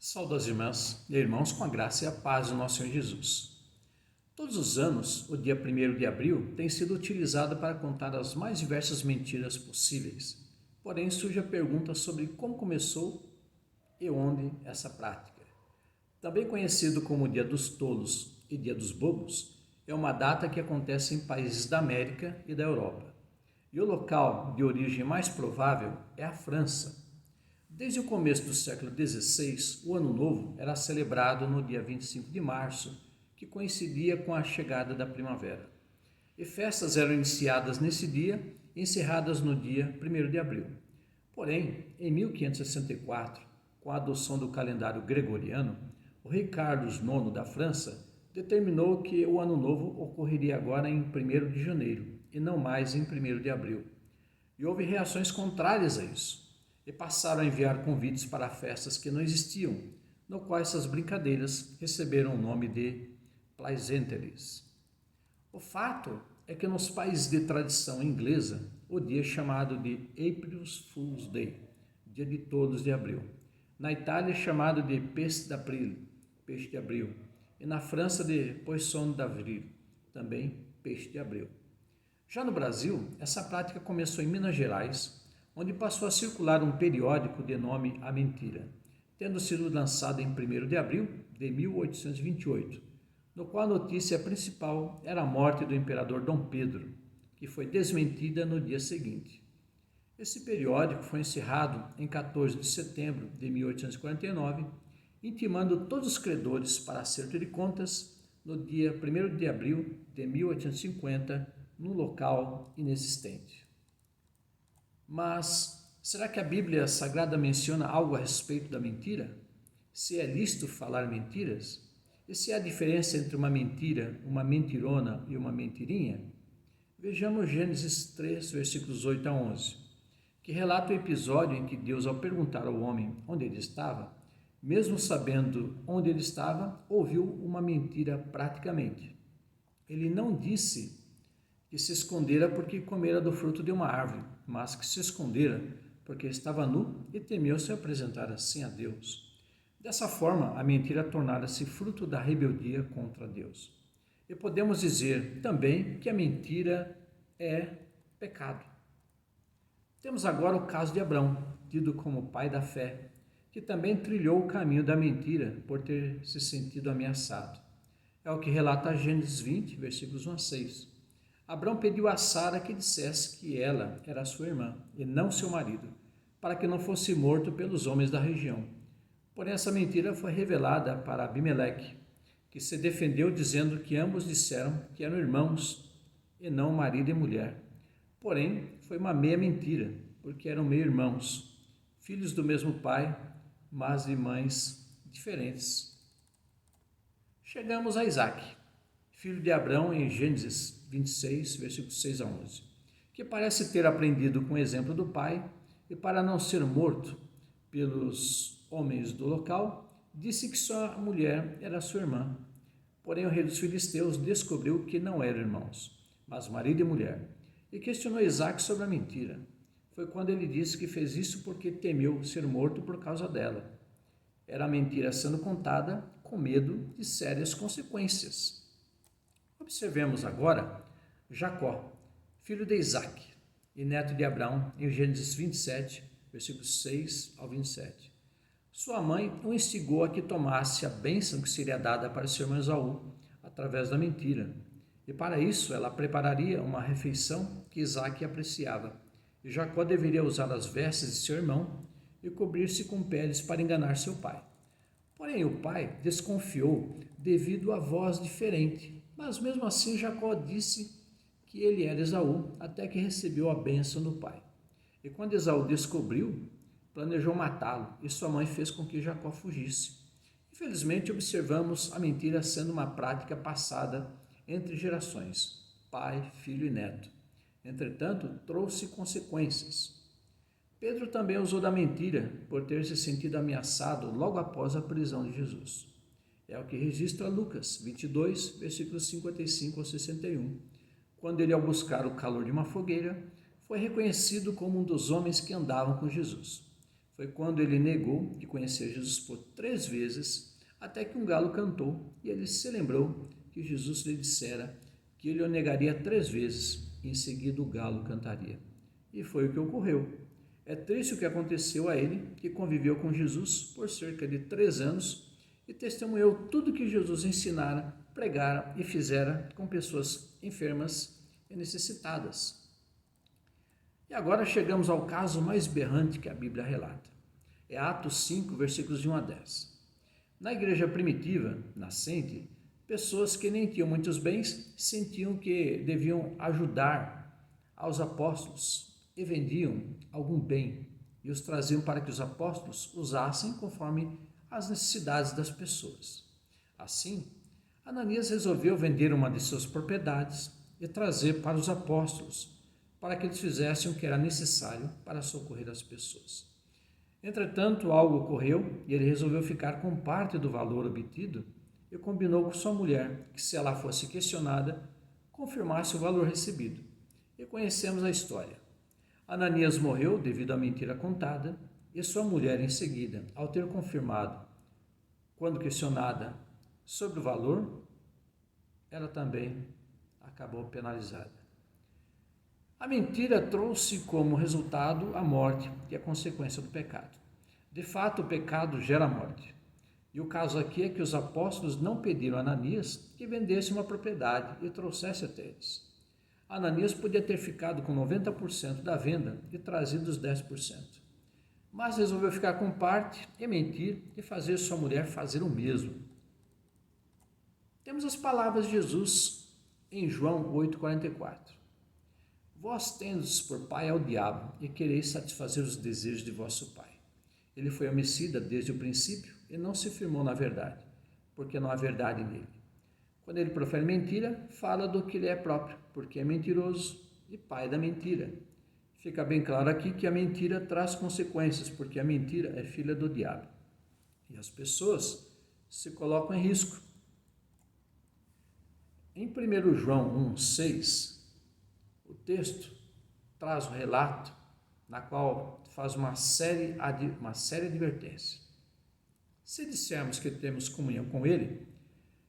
Saudações irmãs e irmãos com a graça e a paz do nosso Senhor Jesus. Todos os anos, o dia 1º de abril tem sido utilizado para contar as mais diversas mentiras possíveis. Porém, surge a pergunta sobre como começou e onde essa prática. Também conhecido como Dia dos Tolos e Dia dos Bobos, é uma data que acontece em países da América e da Europa. E o local de origem mais provável é a França. Desde o começo do século XVI, o Ano Novo era celebrado no dia 25 de março, que coincidia com a chegada da primavera. E festas eram iniciadas nesse dia e encerradas no dia 1º de abril. Porém, em 1564, com a adoção do calendário gregoriano, o rei Carlos IX da França determinou que o Ano Novo ocorreria agora em 1º de janeiro e não mais em 1º de abril. E houve reações contrárias a isso, e passaram a enviar convites para festas que não existiam, no qual essas brincadeiras receberam o nome de plaisanteries. O fato é que nos países de tradição inglesa, o dia é chamado de April Fool's Day, dia de todos de abril. Na Itália é chamado de Peste d'April, peixe de abril, e na França de Poisson d'avril, também peixe de abril. Já no Brasil, essa prática começou em Minas Gerais, onde passou a circular um periódico de nome A Mentira, tendo sido lançado em 1º de abril de 1828, no qual a notícia principal era a morte do imperador Dom Pedro, que foi desmentida no dia seguinte. Esse periódico foi encerrado em 14 de setembro de 1849, intimando todos os credores para acerto de contas no dia 1º de abril de 1850, num local inexistente. Mas será que a Bíblia Sagrada menciona algo a respeito da mentira? Se é lícito falar mentiras? E se há diferença entre uma mentira, uma mentirona e uma mentirinha? Vejamos Gênesis 3, versículos 8 a 11, que relata o episódio em que Deus, ao perguntar ao homem onde ele estava, mesmo sabendo onde ele estava, ouviu uma mentira praticamente. Ele não disse que se escondera porque comera do fruto de uma árvore, mas que se escondera porque estava nu e temeu se apresentar assim a Deus. Dessa forma, a mentira tornara-se fruto da rebeldia contra Deus. E podemos dizer também que a mentira é pecado. Temos agora o caso de Abrão, tido como pai da fé, que também trilhou o caminho da mentira por ter se sentido ameaçado. É o que relata Gênesis 20, versículos 1 a 6. Abrão pediu a Sara que dissesse que ela era sua irmã e não seu marido, para que não fosse morto pelos homens da região. Porém, essa mentira foi revelada para Abimeleque, que se defendeu dizendo que ambos disseram que eram irmãos e não marido e mulher. Porém, foi uma meia mentira, porque eram meio-irmãos, filhos do mesmo pai, mas de mães diferentes. Chegamos a Isaac, filho de Abrão, em Gênesis 26, versículos 6 a 11, que parece ter aprendido com o exemplo do pai e, para não ser morto pelos homens do local, disse que sua mulher era sua irmã. Porém, o rei dos filisteus descobriu que não eram irmãos, mas marido e mulher, e questionou Isaac sobre a mentira. Foi quando ele disse que fez isso porque temeu ser morto por causa dela. Era a mentira sendo contada com medo de sérias consequências. Observemos agora Jacó, filho de Isaac e neto de Abraão, em Gênesis 27, versículos 6 ao 27. Sua mãe o instigou a que tomasse a bênção que seria dada para seu irmão Esaú, através da mentira. E para isso ela prepararia uma refeição que Isaac apreciava. E Jacó deveria usar as vestes de seu irmão e cobrir-se com peles para enganar seu pai. Porém, o pai desconfiou devido à voz diferente, mas mesmo assim Jacó disse que ele era Esaú, até que recebeu a bênção do pai. E quando Esaú descobriu, planejou matá-lo, e sua mãe fez com que Jacó fugisse. Infelizmente, observamos a mentira sendo uma prática passada entre gerações, pai, filho e neto. Entretanto, trouxe consequências. Pedro também usou da mentira por ter se sentido ameaçado logo após a prisão de Jesus. É o que registra Lucas 22, versículos 55 a 61, quando ele, ao buscar o calor de uma fogueira, foi reconhecido como um dos homens que andavam com Jesus. Foi quando ele negou de conhecer Jesus por 3 vezes, até que um galo cantou e ele se lembrou que Jesus lhe dissera que ele o negaria 3 vezes e em seguida o galo cantaria. E foi o que ocorreu. É triste o que aconteceu a ele, que conviveu com Jesus por cerca de 3 anos e testemunhou tudo que Jesus ensinara, pregara e fizera com pessoas enfermas e necessitadas. E agora chegamos ao caso mais berrante que a Bíblia relata. É Atos 5, versículos de 1 a 10. Na igreja primitiva, nascente, pessoas que nem tinham muitos bens sentiam que deviam ajudar aos apóstolos e vendiam algum bem e os traziam para que os apóstolos usassem conforme as necessidades das pessoas. Assim, Ananias resolveu vender uma de suas propriedades e trazer para os apóstolos, para que eles fizessem o que era necessário para socorrer as pessoas. Entretanto, algo ocorreu e ele resolveu ficar com parte do valor obtido e combinou com sua mulher que, se ela fosse questionada, confirmasse o valor recebido. E conhecemos a história. Ananias morreu devido à mentira contada e sua mulher, em seguida, ao ter confirmado, quando questionada sobre o valor, ela também acabou penalizada. A mentira trouxe como resultado a morte, que é consequência do pecado. De fato, o pecado gera morte. E o caso aqui é que os apóstolos não pediram a Ananias que vendesse uma propriedade e trouxesse até eles. Ananias podia ter ficado com 90% da venda e trazido os 10%. Mas resolveu ficar com parte e mentir e fazer sua mulher fazer o mesmo. Temos as palavras de Jesus em João 8,44. Vós tendes por pai ao diabo e quereis satisfazer os desejos de vosso pai. Ele foi homicida desde o princípio e não se firmou na verdade, porque não há verdade nele. Quando ele profere mentira, fala do que lhe é próprio, porque é mentiroso e pai da mentira. Fica bem claro aqui que a mentira traz consequências, porque a mentira é filha do diabo. E as pessoas se colocam em risco. Em 1 João 1,6, o texto traz um relato na qual faz uma série de advertências. Se dissermos que temos comunhão com Ele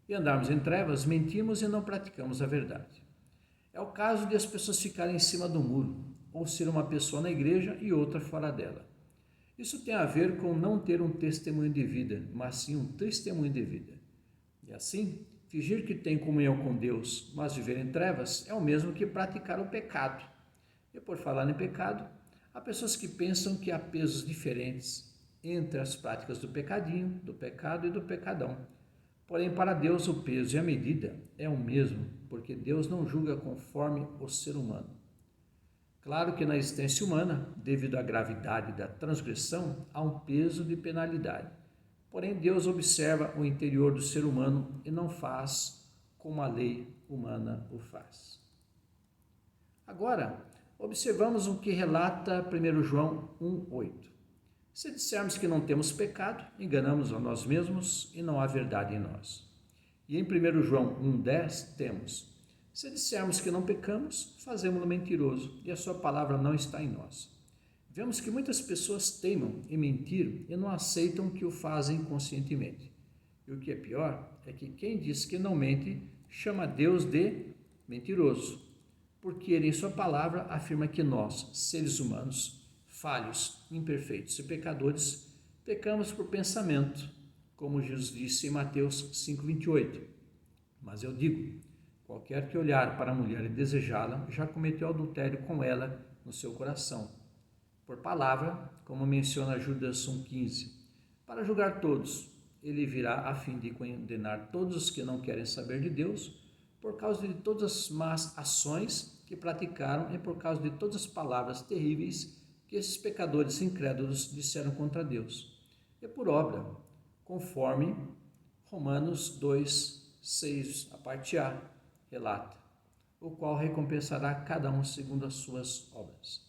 e andarmos em trevas, mentimos e não praticamos a verdade. É o caso de as pessoas ficarem em cima do muro, ou ser uma pessoa na igreja e outra fora dela. Isso tem a ver com não ter um testemunho de vida, mas sim um testemunho de vida. E assim, fingir que tem comunhão com Deus, mas viver em trevas, é o mesmo que praticar o pecado. E por falar em pecado, há pessoas que pensam que há pesos diferentes entre as práticas do pecadinho, do pecado e do pecadão. Porém, para Deus, o peso e a medida é o mesmo, porque Deus não julga conforme o ser humano. Claro que na existência humana, devido à gravidade da transgressão, há um peso de penalidade. Porém, Deus observa o interior do ser humano e não faz como a lei humana o faz. Agora, observamos o que relata 1 João 1,8. Se dissermos que não temos pecado, enganamos a nós mesmos e não há verdade em nós. E em 1 João 1,10 temos: se dissermos que não pecamos, fazemos-no mentiroso e a sua palavra não está em nós. Vemos que muitas pessoas teimam em mentir e não aceitam que o fazem conscientemente. E o que é pior é que quem diz que não mente chama Deus de mentiroso, porque ele em sua palavra afirma que nós, seres humanos, falhos, imperfeitos e pecadores, pecamos por pensamento, como Jesus disse em Mateus 5,28. Mas eu digo, qualquer que olhar para a mulher e desejá-la, já cometeu adultério com ela no seu coração. Por palavra, como menciona Judas 1,15, para julgar todos, ele virá a fim de condenar todos os que não querem saber de Deus, por causa de todas as más ações que praticaram e por causa de todas as palavras terríveis que esses pecadores incrédulos disseram contra Deus, e por obra, conforme Romanos 2,6, a parte A, relata, o qual recompensará cada um segundo as suas obras.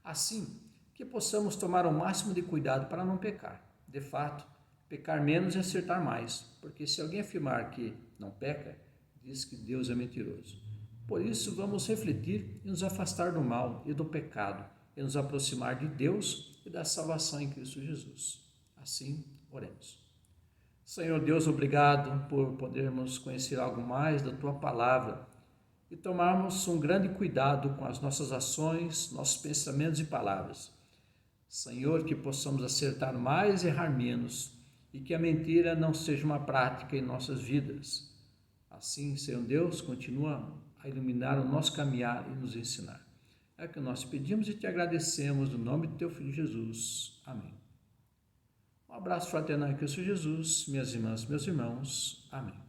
Assim, que possamos tomar o máximo de cuidado para não pecar. De fato, pecar menos e acertar mais, porque se alguém afirmar que não peca, diz que Deus é mentiroso. Por isso, vamos refletir e nos afastar do mal e do pecado, e nos aproximar de Deus e da salvação em Cristo Jesus. Assim, oremos. Senhor Deus, obrigado por podermos conhecer algo mais da Tua Palavra e tomarmos um grande cuidado com as nossas ações, nossos pensamentos e palavras. Senhor, que possamos acertar mais e errar menos e que a mentira não seja uma prática em nossas vidas. Assim, Senhor Deus, continua a iluminar o nosso caminhar e nos ensinar. É o que nós pedimos e te agradecemos no nome do Teu Filho Jesus. Amém. Um abraço fraternal em Cristo Jesus, minhas irmãs, meus irmãos. Amém.